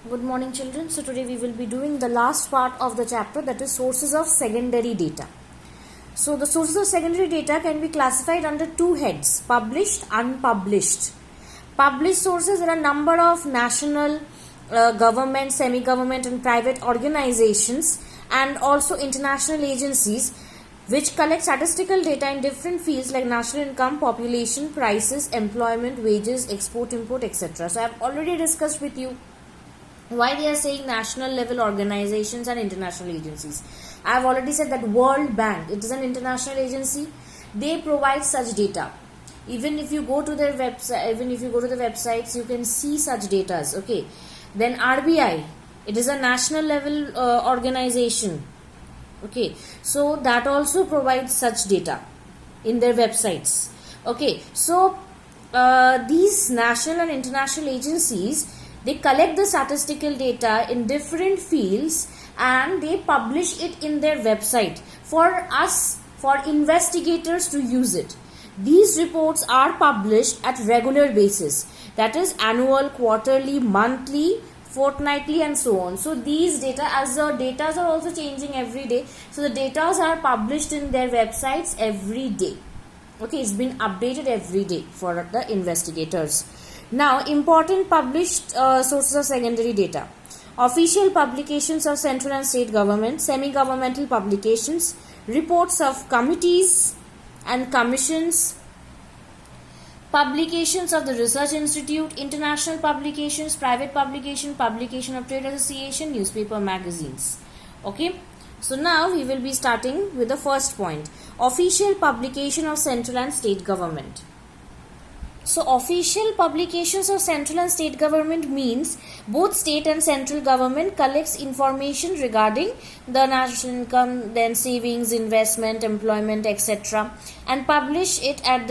Good morning, children. So today we will be doing the last part of the chapter, that is sources of secondary data. So the sources of secondary data can be classified under two heads: published, unpublished. Published sources, there are a number of national, government, semi-government and private organizations and also international agencies which collect statistical data in different fields like national income, population, prices, employment, wages, export, import, etc. So I have already discussed with you why they are saying national level organizations and international agencies. I have already said that World Bank, it is an international agency. They provide such data. Even if you go to their website, websites, you can see such data. Okay. Then RBI, it is a national level organization. Okay. So that also provides such data in their websites. Okay. So these national and international agencies, they collect the statistical data in different fields and they publish it in their website for us, for investigators to use it. These reports are published at regular basis, that is annual, quarterly, monthly, fortnightly and so on. So these data, as the data are also changing every day, so the data are published in their websites every day. Okay, it's been updated every day for the investigators. Now, important published sources of secondary data: official publications of central and state government, semi-governmental publications, reports of committees and commissions, publications of the research institute, international publications, private publication of trade association, newspaper, magazines. Okay, so now we will be starting with the first point: official publication of central and state government. So official publications of central and state government means both state and central government collects information regarding the national income, then savings, investment, employment, etc. and publish it at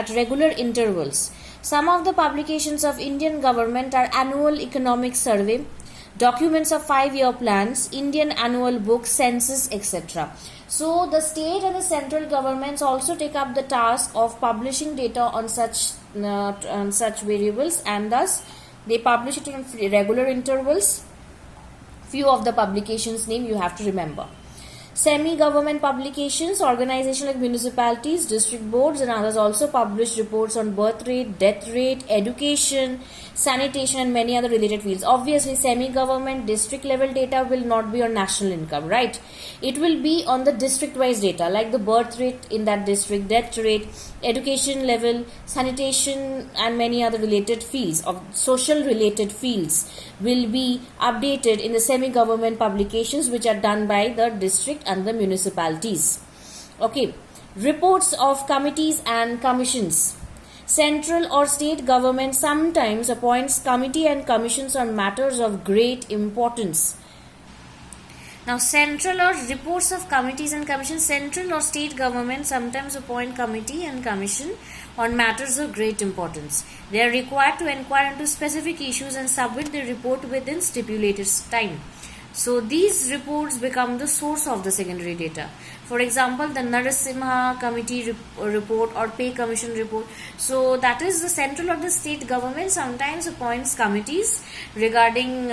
regular intervals. Some of the publications of Indian government are annual economic survey, documents of 5-year plans, Indian annual book, census, etc. So the state and the central governments also take up the task of publishing data on such variables, and thus they publish it in regular intervals. Few of the publications name you have to remember: semi-government publications, organizations like municipalities, district boards and others also publish reports on birth rate, death rate, education, sanitation and many other related fields. Obviously, semi-government district level data will not be on national income, right? It will be on the district wise data like the birth rate in that district, death rate, education level, sanitation and many other related fields of social related fields will be updated in the semi-government publications which are done by the district and the municipalities. Okay, reports of committees and commissions. Central or state government sometimes appoints committee and commissions on matters of great importance. Now, central or reports of committees and commissions, central or state government sometimes appoint committee and commission on matters of great importance. They are required to inquire into specific issues and submit the report within stipulated time. So these reports become the source of the secondary data. For example, the Narasimha committee report or pay commission report. So that is the central or the state government sometimes appoints committees regarding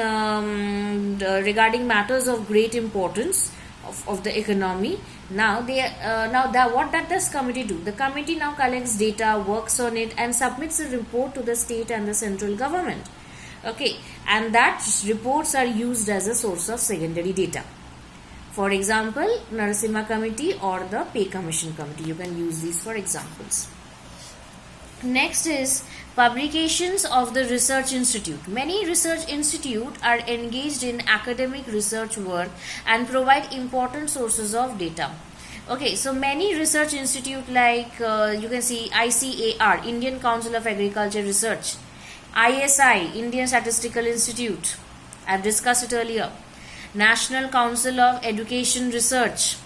matters of great importance of the economy. Now what does this committee do? The committee now collects data, works on it and submits a report to the state and the central government. Okay, and that reports are used as a source of secondary data. For example, Narasimha committee or the pay commission committee. You can use these for examples. Next is publications of the research institute. Many research institutes are engaged in academic research work and provide important sources of data. Okay, so many research institute like you can see ICAR, Indian Council of Agriculture Research, ISI, Indian Statistical Institute, I have discussed it earlier, National Council of Education Research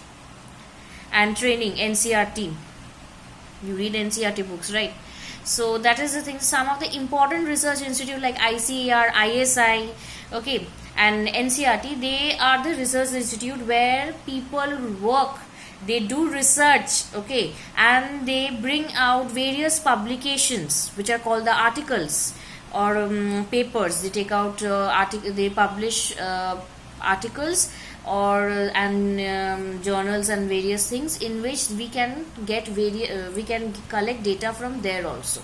and Training, NCRT. You read NCRT books, right? So that is the thing. Some of the important research institute like ICAR, ISI, okay, and NCRT, they are the research institute where people work, they do research, okay, and they bring out various publications which are called the articles or papers. They take out they publish articles or and journals and various things in which we can get we can collect data from there also.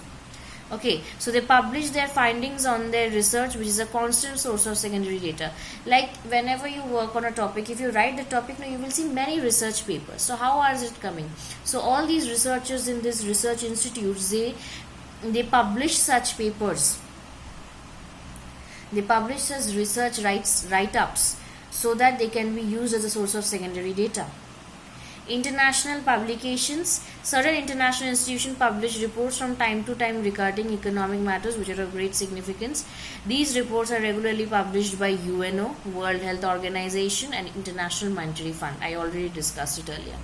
Okay, so they publish their findings on their research, which is a constant source of secondary data. Like whenever you work on a topic, if you write the topic, now you will see many research papers. So how is it coming? So all these researchers in these research institutes, they publish such papers. They publish such research write-ups so that they can be used as a source of secondary data. International publications. Certain international institutions publish reports from time to time regarding economic matters which are of great significance. These reports are regularly published by UNO, World Health Organization, and International Monetary Fund. I already discussed it earlier.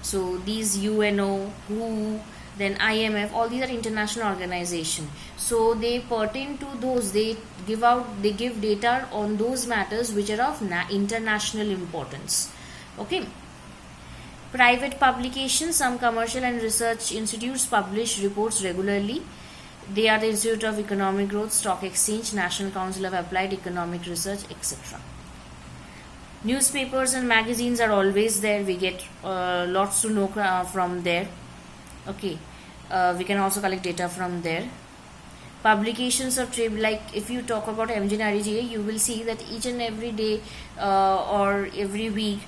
So these UNO, WHO, then IMF, all these are international organizations. So they pertain to those. They give data on those matters which are of international importance. Okay. Private publications. Some commercial and research institutes publish reports regularly. They are the Institute of Economic Growth, Stock Exchange, National Council of Applied Economic Research, etc. Newspapers and magazines are always there. We get lots to know from there. Okay, we can also collect data from there. Publications of trade, like if you talk about MGNREGA, you will see that each and every day or every week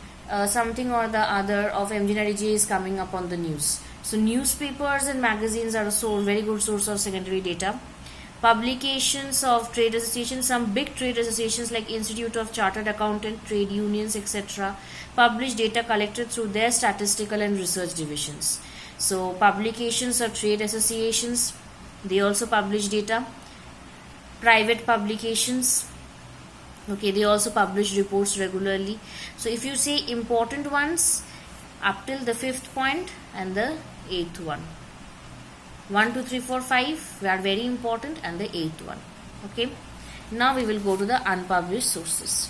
something or the other of MGNREGA is coming up on the news. So newspapers and magazines are a very good source of secondary data. Publications of trade associations. Some big trade associations like Institute of Chartered Accountant, trade unions, etc. publish data collected through their statistical and research divisions. So publications of trade associations, they also publish data. Private publications, okay, they also publish reports regularly. So if you say important ones up till the 5th point and the 8th one, 1, 2, 3, 4, 5 are very important, and the 8th one. Okay, now we will go to the unpublished sources.